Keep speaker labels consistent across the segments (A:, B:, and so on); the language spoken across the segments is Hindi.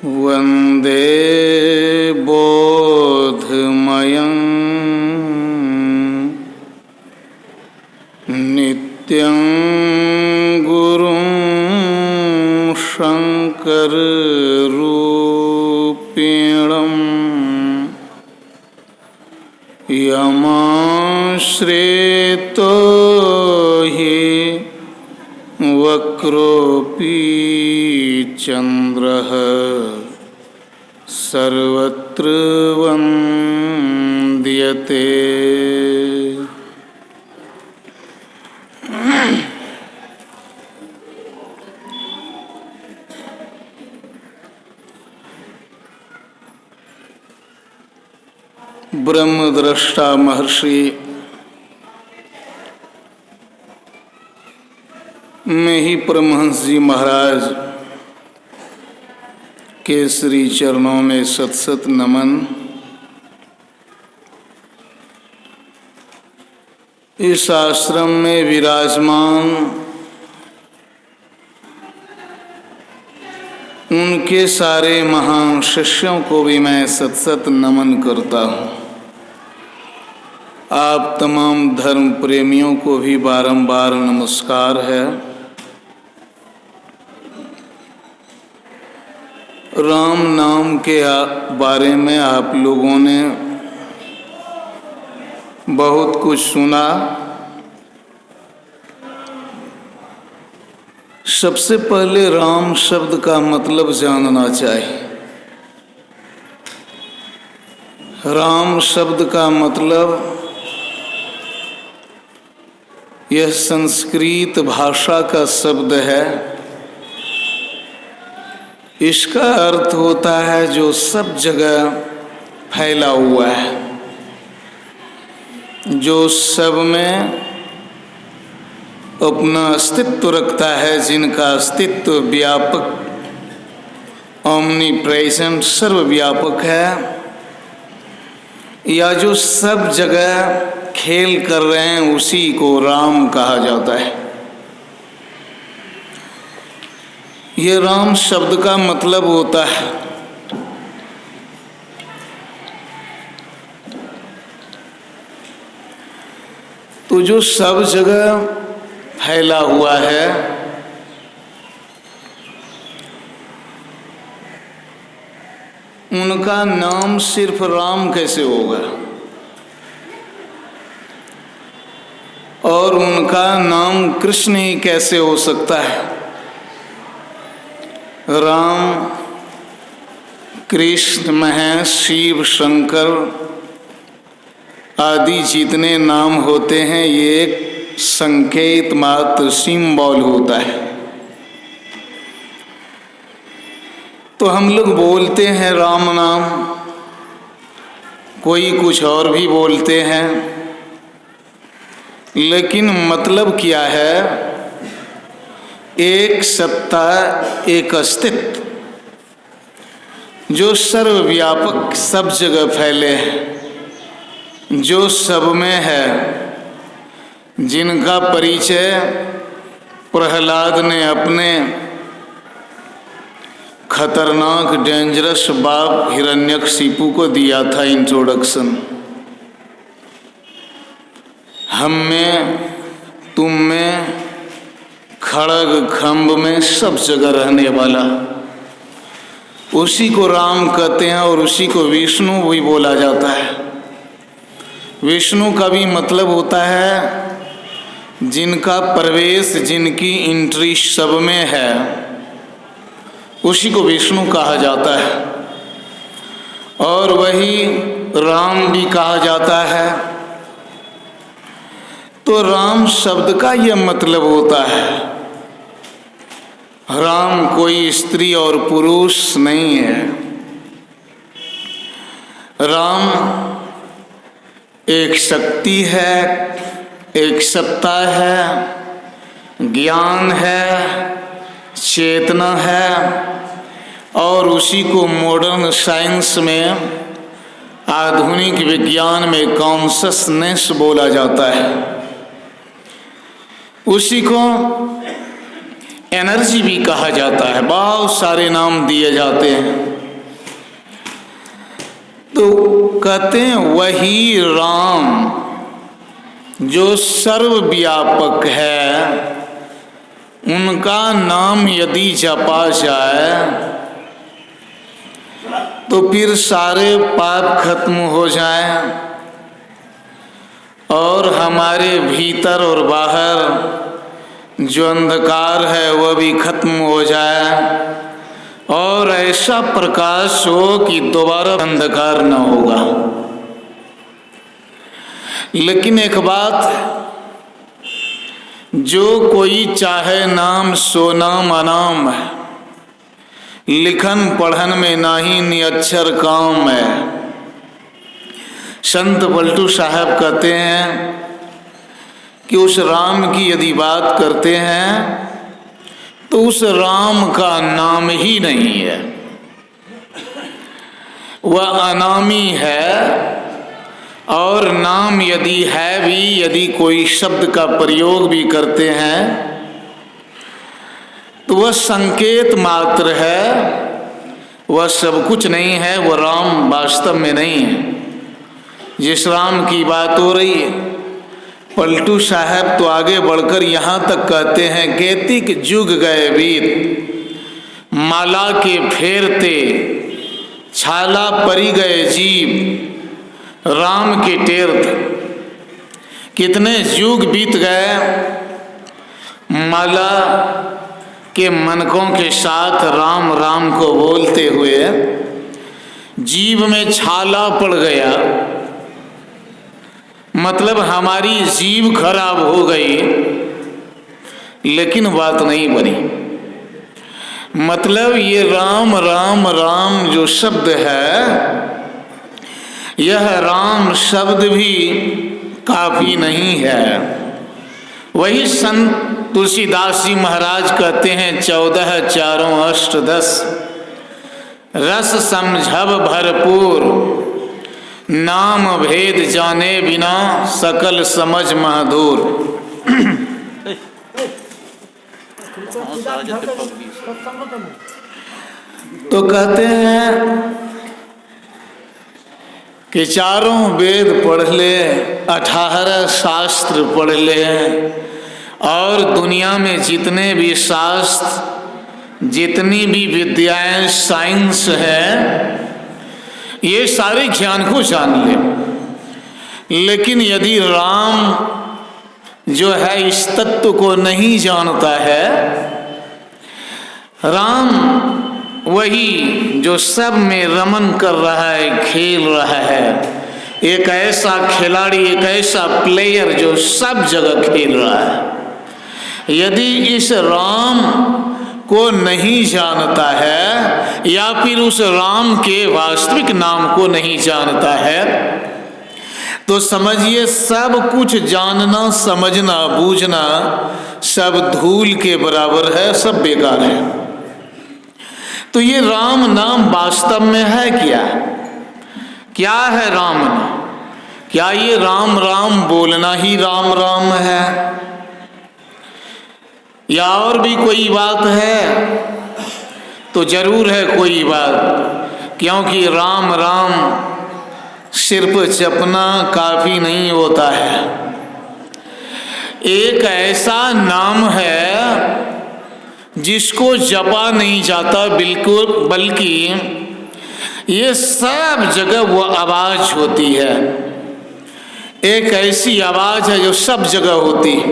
A: वन्दे बोधमयं नित्यं गुरुं शङ्कररूपिणम् यमाश्रितो हि वक्रोऽपि चन्द्रः सर्वत्र वन्द्यते। ब्रह्मद्रष्टा महर्षि में ही परमहंस जी महाराज के श्री चरणों में सत सत नमन। इस आश्रम में विराजमान उनके सारे महान शिष्यों को भी मैं सत सत नमन करता हूँ। आप तमाम धर्म प्रेमियों को भी बारंबार नमस्कार है। राम नाम के बारे में आप लोगों ने बहुत कुछ सुना। सबसे पहले राम शब्द का मतलब जानना चाहिए। राम शब्द का मतलब यह संस्कृत भाषा का शब्द है। इसका अर्थ होता है जो सब जगह फैला हुआ है, जो सब में अपना अस्तित्व रखता है, जिनका अस्तित्व व्यापक ओमनी प्रेजेंट सर्वव्यापक है, या जो सब जगह खेल कर रहे हैं उसी को राम कहा जाता है। ये राम शब्द का मतलब होता है तो जो सब जगह फैला हुआ है, उनका नाम सिर्फ राम कैसे होगा और उनका नाम कृष्ण ही कैसे हो सकता है। राम, कृष्ण, महेश, शिव, शंकर आदि जितने नाम होते हैं ये एक संकेत मात्र सिंबल होता है। तो हम लोग बोलते हैं राम नाम, कोई कुछ और भी बोलते हैं, लेकिन मतलब क्या है? एक सत्ता, एक अस्तित्व जो सर्वव्यापक सब जगह फैले है, जो सब में है, जिनका परिचय प्रहलाद ने अपने खतरनाक डेंजरस बाप हिरण्यकशिपु को दिया था इंट्रोडक्शन। हम में, तुम में, खड़ग खम्भ में सब जगह रहने वाला, उसी को राम कहते हैं और उसी को विष्णु भी बोला जाता है। विष्णु का भी मतलब होता है जिनका प्रवेश, जिनकी एंट्री सब में है, उसी को विष्णु कहा जाता है। और वही राम भी कहा जाता है। तो राम शब्द का यह मतलब होता है, राम कोई स्त्री और पुरुष नहीं है। राम एक शक्ति है, एक सत्ता है, ज्ञान है, चेतना है, और उसी को मॉडर्न साइंस में, आधुनिक विज्ञान में कॉन्शसनेस बोला जाता है। उसी को एनर्जी भी कहा जाता है, बहुत सारे नाम दिए जाते हैं। तो कहते हैं वही राम जो सर्वव्यापक है, उनका नाम यदि जपा जाए तो फिर सारे पाप खत्म हो जाएं और हमारे भीतर और बाहर जो अंधकार है वह भी खत्म हो जाए और ऐसा प्रकाश हो कि दोबारा अंधकार न होगा। लेकिन एक बात, जो कोई चाहे नाम सो नाम अनाम है, लिखन पढ़न में नाही निअक्षर काम है। संत पलटू साहब कहते हैं कि उस राम की यदि बात करते हैं तो उस राम का नाम ही नहीं है, वह अनामी है। और नाम यदि है भी, यदि कोई शब्द का प्रयोग भी करते हैं तो वह संकेत मात्र है, वह सब कुछ नहीं है, वह राम वास्तव में नहीं है। जिस राम की बात हो रही है, पलटू साहब तो आगे बढ़कर यहाँ तक कहते हैं, कैतिक जुग गए बीत, माला के फेरते छाला परी गए जीव, राम के टेरते। कितने युग बीत गए माला के मनकों के साथ राम राम को बोलते हुए, जीव में छाला पड़ गया, मतलब हमारी जीभ खराब हो गई, लेकिन बात नहीं बनी। मतलब ये राम राम राम जो शब्द है, यह राम शब्द भी काफी नहीं है। वही संत तुलसीदास जी महाराज कहते हैं, 14 4 अष्ट 10 रस समझब भरपूर, नाम भेद जाने बिना सकल समझ महदूर। तो कहते हैं कि चारों वेद पढ़ ले, 18 शास्त्र पढ़ ले, और दुनिया में जितने भी शास्त्र, जितनी भी विद्याएं, साइंस है, ये सारे ज्ञान को जान ले, लेकिन यदि राम जो है इस तत्व को नहीं जानता है, राम वही जो सब में रमन कर रहा है, खेल रहा है, एक ऐसा खिलाड़ी, एक ऐसा प्लेयर जो सब जगह खेल रहा है, यदि इस राम को नहीं जानता है या फिर उस राम के वास्तविक नाम को नहीं जानता है, तो समझिए सब कुछ जानना, समझना, बूझना सब धूल के बराबर है, सब बेकार है। तो ये राम नाम वास्तव में है क्या? क्या है राम नाम? क्या ये राम राम बोलना ही राम राम है, या और भी कोई बात है? तो जरूर है कोई बात, क्योंकि राम राम सिर्फ जपना काफी नहीं होता है। एक ऐसा नाम है जिसको जपा नहीं जाता बिल्कुल, बल्कि ये सब जगह वो आवाज होती है। एक ऐसी आवाज है जो सब जगह होती है,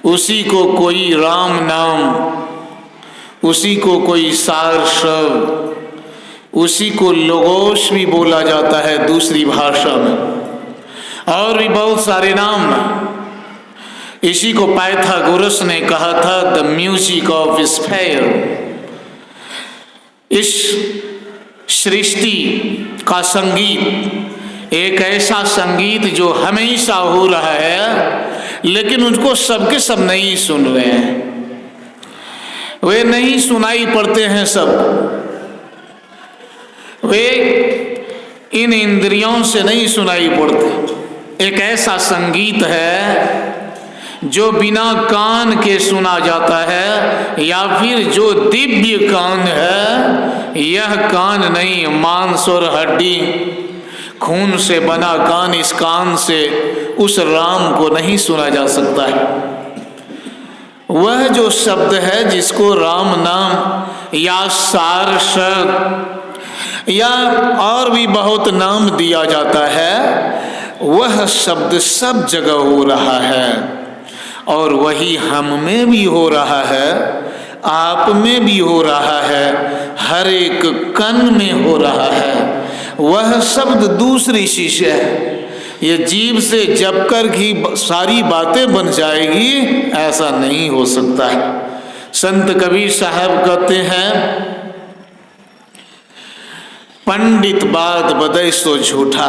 A: उसी को कोई राम नाम, उसी को कोई सार शब्द, उसी को लोगोस भी बोला जाता है दूसरी भाषा में, और भी बहुत सारे नाम हैं। इसी को पाइथागोरस ने कहा था द म्यूजिक ऑफ स्फेयर। इस सृष्टि का संगीत एक ऐसा संगीत जो हमेशा हो रहा है, लेकिन उनको सबके सब नहीं सुन रहे हैं, वे नहीं सुनाई पड़ते हैं सब, वे इन इंद्रियों से नहीं सुनाई पड़ते। एक ऐसा संगीत है जो बिना कान के सुना जाता है, या फिर जो दिव्य कान है यह कान नहीं, मांस और हड्डी, खून से बना कान, इस कान से उस राम को नहीं सुना जा सकता है। वह जो शब्द है जिसको राम नाम या सार शब्द या और भी बहुत नाम दिया जाता है, वह शब्द सब जगह हो रहा है और वही हम में भी हो रहा है, आप में भी हो रहा है, हर एक कण में हो रहा है। वह शब्द दूसरी चीज है। ये जीव से जप कर ही सारी बातें बन जाएगी, ऐसा नहीं हो सकता है। संत कबीर साहब कहते हैं, पंडित बात बदय सो झूठा,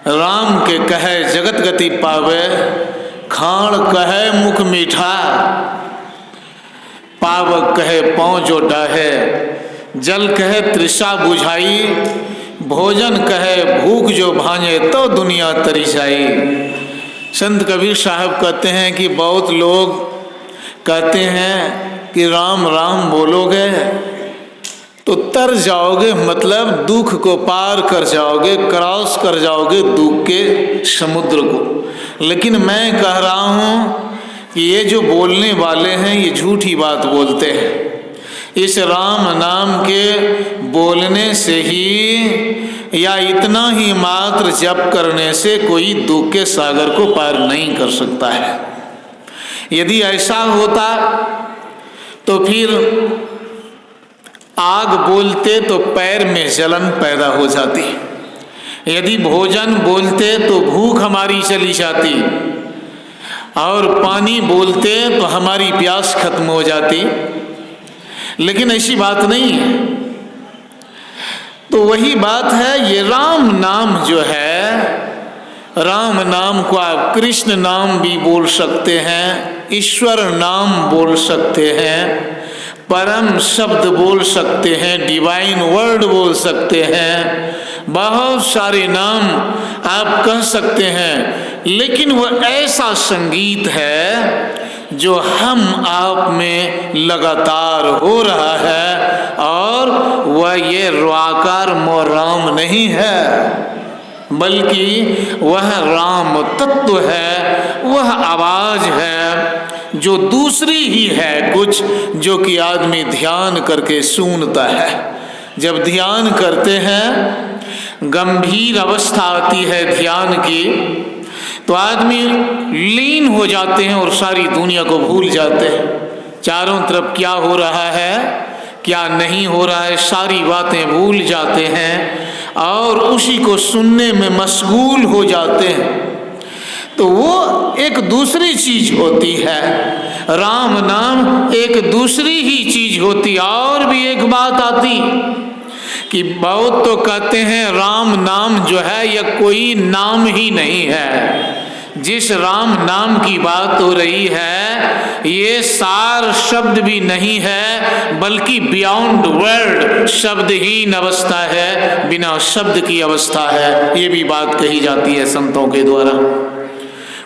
A: राम के कहे जगत गति पावे, खाण कहे मुख मीठा, पावक कहे पाँव जो डाहे, जल कहे तृषा बुझाई, भोजन कहे भूख जो भांजे तो दुनिया तरी जाई। संत कबीर साहब कहते हैं कि बहुत लोग कहते हैं कि राम राम बोलोगे तो तर जाओगे, मतलब दुख को पार कर जाओगे, क्रॉस कर जाओगे दुख के समुद्र को। लेकिन मैं कह रहा हूँ कि ये जो बोलने वाले हैं ये झूठी बात बोलते हैं। इस राम नाम के बोलने से ही या इतना ही मात्र जप करने से कोई दुख के सागर को पार नहीं कर सकता है। यदि ऐसा होता तो फिर आग बोलते तो पैर में जलन पैदा हो जाती, यदि भोजन बोलते तो भूख हमारी चली जाती, और पानी बोलते तो हमारी प्यास खत्म हो जाती। लेकिन ऐसी बात नहीं है। तो वही बात है, ये राम नाम जो है, राम नाम को आप कृष्ण नाम भी बोल सकते हैं, ईश्वर नाम बोल सकते हैं, परम शब्द बोल सकते हैं, डिवाइन वर्ड बोल सकते हैं, बहुत सारे नाम आप कह सकते हैं। लेकिन वह ऐसा संगीत है जो हम आप में लगातार हो रहा है, और वह ये रुआकार मोर राम नहीं है, बल्कि वह राम तत्व है, वह आवाज है जो दूसरी ही है कुछ, जो कि आदमी ध्यान करके सुनता है। जब ध्यान करते हैं, गंभीर अवस्था आती है ध्यान की, तो आदमी लीन हो जाते हैं और सारी दुनिया को भूल जाते हैं। चारों तरफ क्या हो रहा है, क्या नहीं हो रहा है, सारी बातें भूल जाते हैं और उसी को सुनने में मशगूल हो जाते हैं। तो वो एक दूसरी चीज होती है, राम नाम एक दूसरी ही चीज होती। और भी एक बात आती कि बहुत तो कहते हैं राम नाम जो है यह कोई नाम ही नहीं है। जिस राम नाम की बात हो रही है ये सार शब्द भी नहीं है, बल्कि बियॉन्ड वर्ड शब्दहीन अवस्था है, बिना शब्द की अवस्था है। ये भी बात कही जाती है संतों के द्वारा।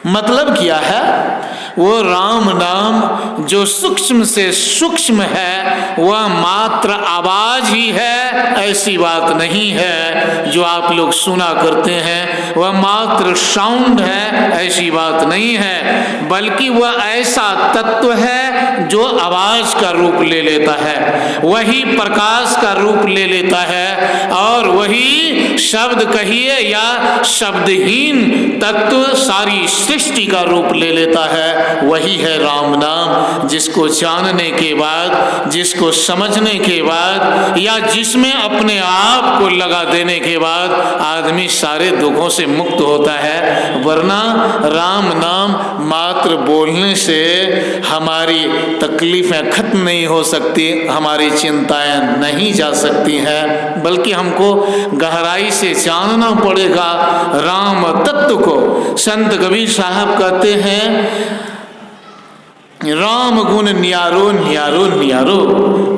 A: मतलब क्या है, वो राम नाम जो सूक्ष्म से सूक्ष्म है वह मात्र आवाज ही है, ऐसी बात नहीं है। जो आप लोग सुना करते हैं वह मात्र साउंड है, ऐसी बात नहीं है, बल्कि वह ऐसा तत्व है जो आवाज का रूप ले लेता है, वही प्रकाश का रूप ले लेता है, और वही शब्द कहिए या शब्दहीन तत्व सारी सृष्टि का रूप ले लेता है। वही है राम नाम, जिसको जानने के बाद, जिसको समझने के बाद, या जिसमें अपने आप को लगा देने के बाद आदमी सारे दुखों से मुक्त होता है। वरना राम नाम मात्र बोलने से हमारी तकलीफें खत्म नहीं हो सकती, हमारी चिंताएं नहीं जा सकती हैं, बल्कि हमको गहराई से जानना पड़ेगा राम तत्व को। संत कबीर साहब कहते हैं, राम गुण न्यारो न्यारो न्यारो,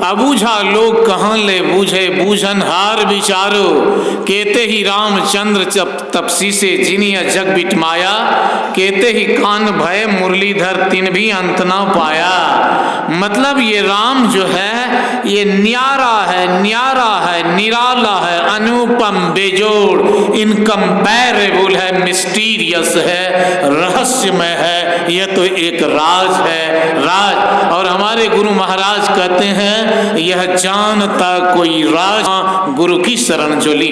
A: अबूझा लोग कहाँ ले बूझे, बूझन हार विचारो, कहते ही रामचंद्र तपसी से जिनिया जग बिटमाया, कहते ही कान भय मुरलीधर तिन भी अंत ना पाया। मतलब ये राम जो है ये न्यारा है, निराला है, अनुपम, बेजोड़, इनकम्पैरेबल है, मिस्टीरियस है, रहस्यमय है। यह तो एक राज है, राज। और हमारे गुरु महाराज कहते हैं यह जानता कोई राज गुरु की शरण जो ली।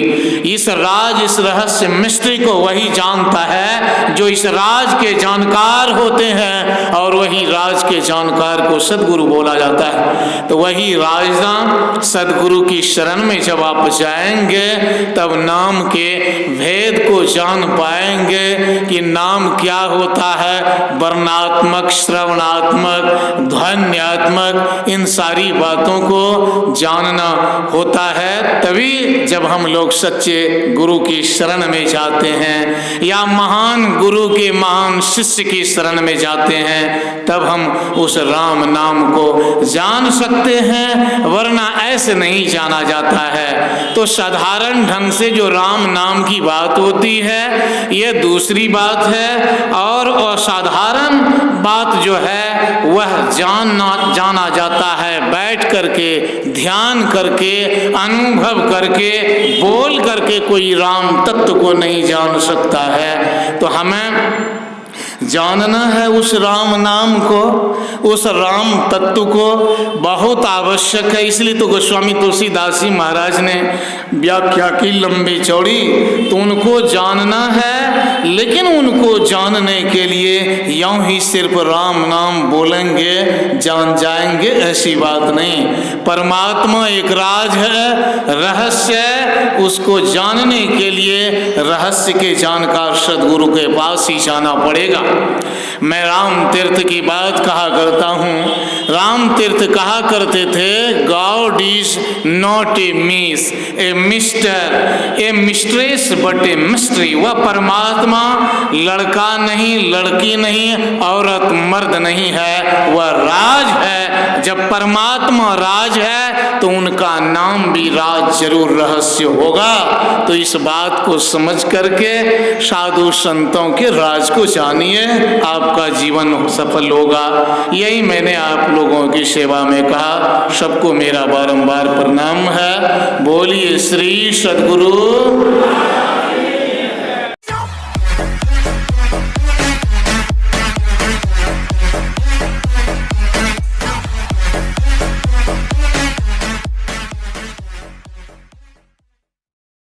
A: इस राज, इस रहस्य मिस्ट्री को वही जानता है जो इस राज के जानकार होते हैं, और वही राज के जानकार को सदगुरु बोला जाता है। तो वही राजनाम सदगुरु की शरण में जब आप जाएंगे तब नाम के भेद को जान पाएंगे कि नाम क्या होता है, वर्णात्मक, श्रवणात्मक, ध्वन्यात्मक, इन सारी बातों को जानना होता है। तभी जब हम लोग सच्चे गुरु की शरण में जाते हैं या महान गुरु के महान शिष्य की शरण में जाते हैं, तब हम उस राम नाम को जान सकते हैं, वरना ऐसे नहीं जाना जाता है। तो साधारण ढंग से जो राम नाम की बात होती है ये दूसरी बात है, और असाधारण बात जो है वह जाना जाता है बैठ करके, ध्यान करके, अनुभव करके, बोल करके कोई राम तत्व को नहीं जान सकता है। तो हमें जानना है उस राम नाम को, उस राम तत्व को बहुत आवश्यक है। इसलिए तो गोस्वामी तुलसीदास जी महाराज ने व्याख्या की लंबी चौड़ी। तो उनको जानना है, लेकिन उनको जानने के लिए यूं ही सिर्फ राम नाम बोलेंगे जान जाएंगे ऐसी बात नहीं। परमात्मा एक राज है, रहस्य है, उसको जानने के लिए रहस्य के जानकार सदगुरु के पास ही जाना पड़ेगा। मैं राम तीर्थ की बात कहा करता हूँ। राम तीर्थ कहा करते थे, God is not a miss, A mister, A mistress but a mystery. वह परमात्मा लड़का नहीं, लड़की नहीं, औरत मर्द नहीं है, वह राज है। जब परमात्मा राज है तो उनका नाम भी राज जरूर रहस्य होगा। तो इस बात को समझ करके साधु संतों के राज को जानिए, आपका जीवन सफल होगा। यही मैंने आप लोगों की सेवा में कहा। सबको मेरा बारंबार प्रणाम है। बोलिए श्री सद्गुरु।